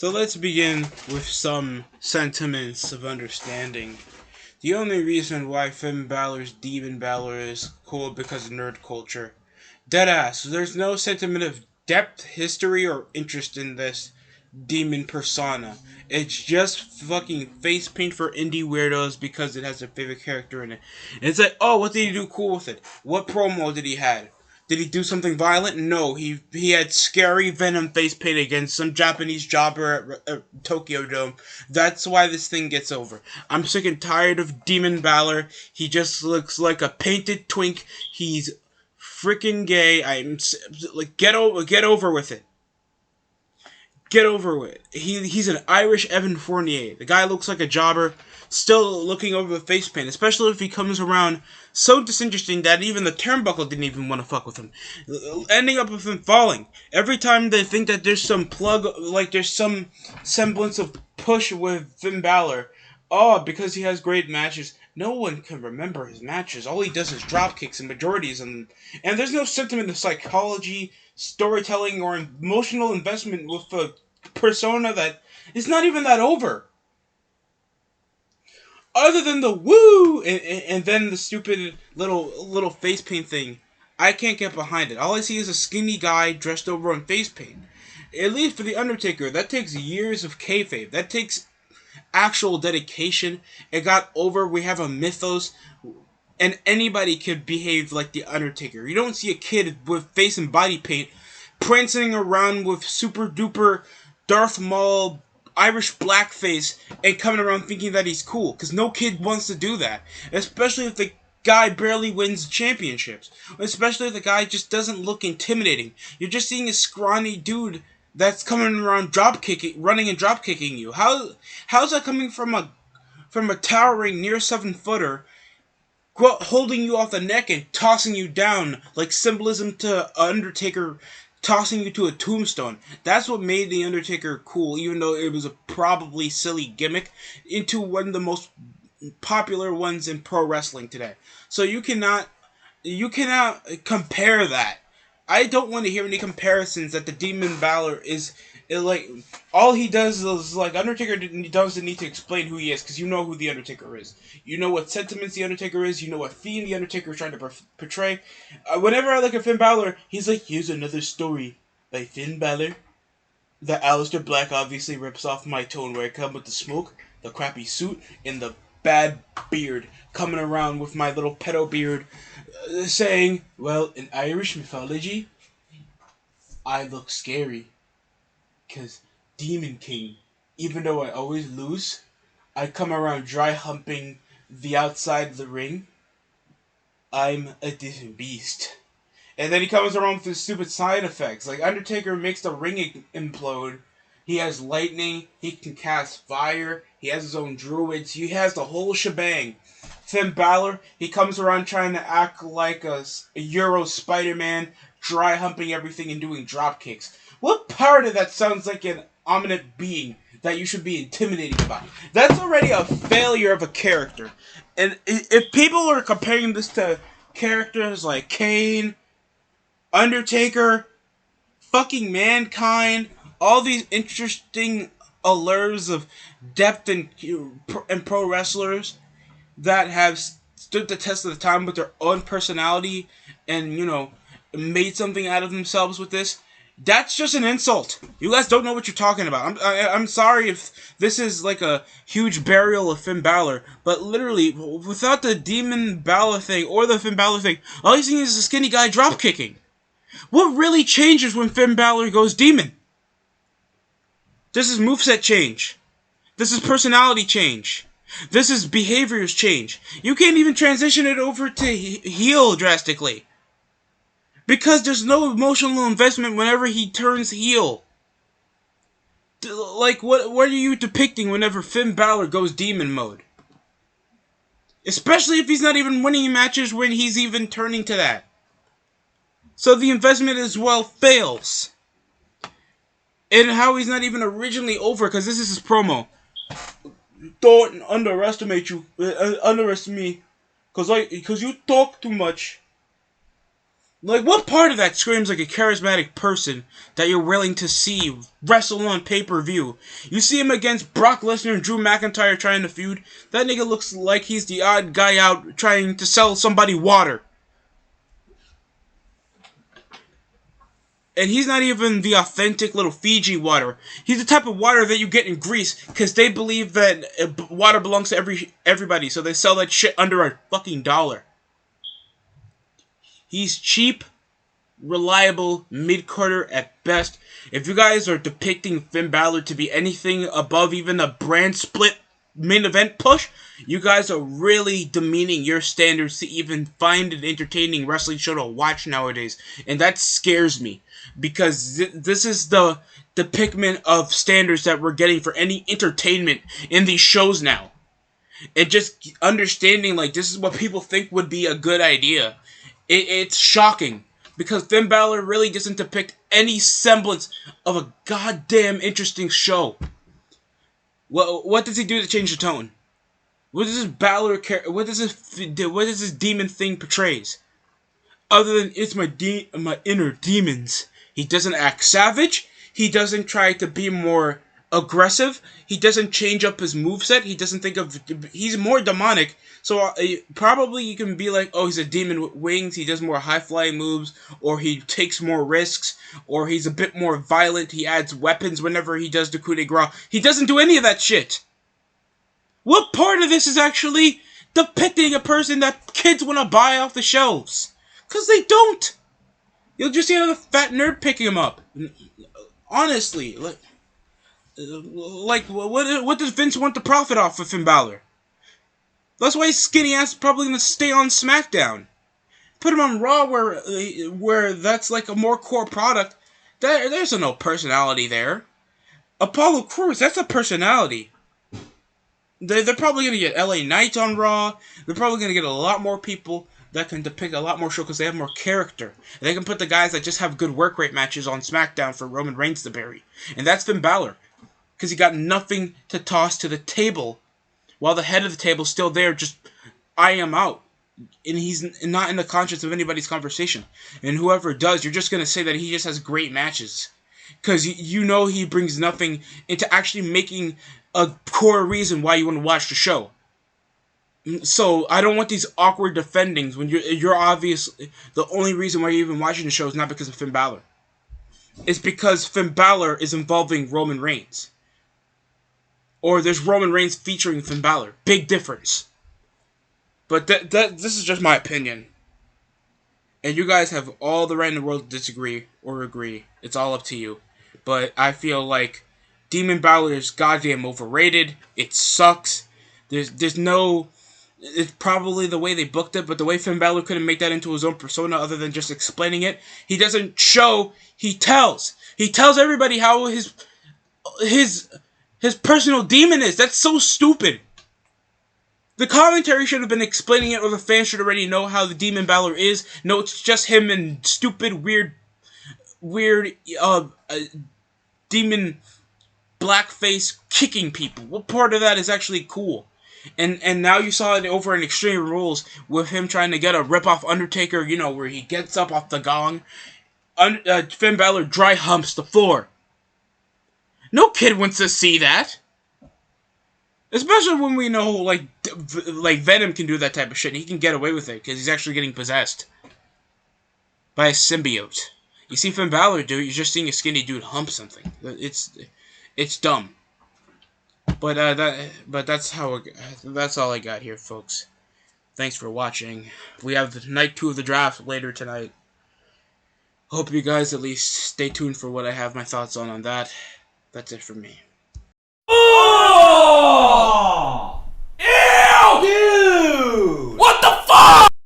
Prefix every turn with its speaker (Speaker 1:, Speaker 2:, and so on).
Speaker 1: So let's begin with some sentiments of understanding. The only reason why Finn Balor's Demon Balor is cool because of nerd culture. Deadass. There's no sentiment of depth, history, or interest in this demon persona. It's just fucking face paint for indie weirdos because it has their favorite character in it. And it's like, oh, what did he do cool with it? What promo did he have? Did he do something violent? No, he had scary Venom face paint against some Japanese jobber at Tokyo Dome. That's why this thing gets over. I'm sick and tired of Demon Balor. He just looks like a painted twink. He's freaking gay. Like get over with it. Get over with. He's an Irish Evan Fournier. The guy looks like a jobber, still looking over the face paint, especially if he comes around so disinteresting that even the turnbuckle didn't even want to fuck with him. Ending up with him falling. Every time they think that there's some plug, like there's some semblance of push with Finn Balor, because he has great matches, no one can remember his matches. All he does is drop kicks and majorities, and there's no sentiment of psychology, storytelling, or emotional investment with a persona that is not even that over. Other than the woo and then the stupid little face paint thing, I can't get behind it. All I see is a skinny guy dressed over in face paint. At least for the Undertaker, that takes years of kayfabe. That takes actual dedication. It got over. We have a mythos, and anybody could behave like the Undertaker. You don't see a kid with face and body paint prancing around with super duper Darth Maul Irish blackface and coming around thinking that he's cool, because no kid wants to do that, especially if the guy barely wins championships, especially if the guy just doesn't look intimidating. You're just seeing a scrawny dude that's coming around drop kicking, running and drop kicking you. How's that coming from a towering near 7-footer, holding you off the neck and tossing you down like symbolism to Undertaker tossing you to a tombstone? That's what made the Undertaker cool, even though it was a probably silly gimmick, into one of the most popular ones in pro wrestling today. So you cannot compare that. I don't want to hear any comparisons that the Demon Balor is like, all he does is like, Undertaker doesn't need to explain who he is, because you know who the Undertaker is. You know what sentiments the Undertaker is. You know what theme the Undertaker is trying to portray. Whenever I look at Finn Balor, he's like, here's another story by Finn Balor. The Aleister Black obviously rips off my tone where I come with the smoke, the crappy suit, and the bad beard, coming around with my little pedo beard, saying, well, in Irish mythology, I look scary, because Demon King, even though I always lose, I come around dry humping the outside of the ring. I'm a different beast. And then he comes around with his stupid side effects. Like, Undertaker makes the ring implode. He has lightning. He can cast fire. He has his own druids. He has the whole shebang. Finn Balor, he comes around trying to act like a Euro Spider-Man, dry humping everything and doing drop kicks. What part of that sounds like an ominous being that you should be intimidated by? That's already a failure of a character. And if people are comparing this to characters like Kane, Undertaker, fucking Mankind, all these interesting allures of depth and pro wrestlers that have stood the test of the time with their own personality and, made something out of themselves with this, that's just an insult. You guys don't know what you're talking about. I'm sorry if this is like a huge burial of Finn Balor, but literally, without the Demon Balor thing or the Finn Balor thing, all you're seeing is a skinny guy drop kicking. What really changes when Finn Balor goes demon? This is moveset change. This is personality change. This is behaviors change. You can't even transition it over to heel drastically, because there's no emotional investment whenever he turns heel. Like, what are you depicting whenever Finn Balor goes demon mode? Especially if he's not even winning matches when he's even turning to that. So the investment as well fails. And how he's not even originally over, because this is his promo. Don't underestimate me, because you talk too much. Like, what part of that screams like a charismatic person that you're willing to see wrestle on pay-per-view? You see him against Brock Lesnar and Drew McIntyre trying to feud. That nigga looks like he's the odd guy out trying to sell somebody water. And he's not even the authentic little Fiji water. He's the type of water that you get in Greece because they believe that water belongs to everybody, so they sell that shit under a fucking dollar. He's cheap, reliable, mid-carder at best. If you guys are depicting Finn Balor to be anything above even a brand split main event push, you guys are really demeaning your standards to even find an entertaining wrestling show to watch nowadays. And that scares me. Because this is the depiction of standards that we're getting for any entertainment in these shows now. And just understanding, like, this is what people think would be a good idea. It's shocking. Because Finn Balor really doesn't depict any semblance of a goddamn interesting show. What does he do to change the tone? What does this Balor what does this demon thing portrays? Other than it's my inner demons. He doesn't act savage. He doesn't try to be more aggressive. He doesn't change up his moveset. He doesn't think of... He's more demonic. So probably you can be like, oh, he's a demon with wings. He does more high-flying moves. Or he takes more risks. Or he's a bit more violent. He adds weapons whenever he does the coup de grace. He doesn't do any of that shit. What part of this is actually depicting a person that kids want to buy off the shelves? Because they don't. You'll just see another fat nerd picking him up. Honestly, what does Vince want to profit off of Finn Balor? That's why his skinny ass is probably going to stay on SmackDown. Put him on Raw where that's like a more core product. There's no personality there. Apollo Crews, that's a personality. They're probably going to get LA Knight on Raw. They're probably going to get a lot more people that can depict a lot more show because they have more character. And they can put the guys that just have good work rate matches on SmackDown for Roman Reigns to bury. And that's Finn Balor. Because he got nothing to toss to the table. While the head of the table is still there, just, I am out. And he's not in the conscience of anybody's conversation. And whoever does, you're just going to say that he just has great matches. Because you know he brings nothing into actually making a core reason why you want to watch the show. So I don't want these awkward defendings when you're obviously the only reason why you're even watching the show is not because of Finn Balor. It's because Finn Balor is involving Roman Reigns. Or there's Roman Reigns featuring Finn Balor. Big difference. But this is just my opinion. And you guys have all the right in the world to disagree or agree. It's all up to you. But I feel like Demon Balor is goddamn overrated. It sucks. There's no... It's probably the way they booked it, but the way Finn Balor couldn't make that into his own persona other than just explaining it. He doesn't show, he tells. He tells everybody how his personal demon is. That's so stupid. The commentary should have been explaining it, or the fans should already know how the Demon Balor is. No, it's just him and stupid, weird, demon blackface kicking people. What part of that is actually cool? And now you saw it over in Extreme Rules with him trying to get a rip-off Undertaker, you know, where he gets up off the gong. Finn Balor dry humps the floor. No kid wants to see that. Especially when we know, like Venom can do that type of shit, and he can get away with it, because he's actually getting possessed by a symbiote. You see Finn Balor do it, you're just seeing a skinny dude hump something. It's dumb. But that's all I got here, folks. Thanks for watching. We have night 2 of the draft later tonight. Hope you guys at least stay tuned for what I have my thoughts on that. That's it for me.
Speaker 2: Oh! Ew! Dude!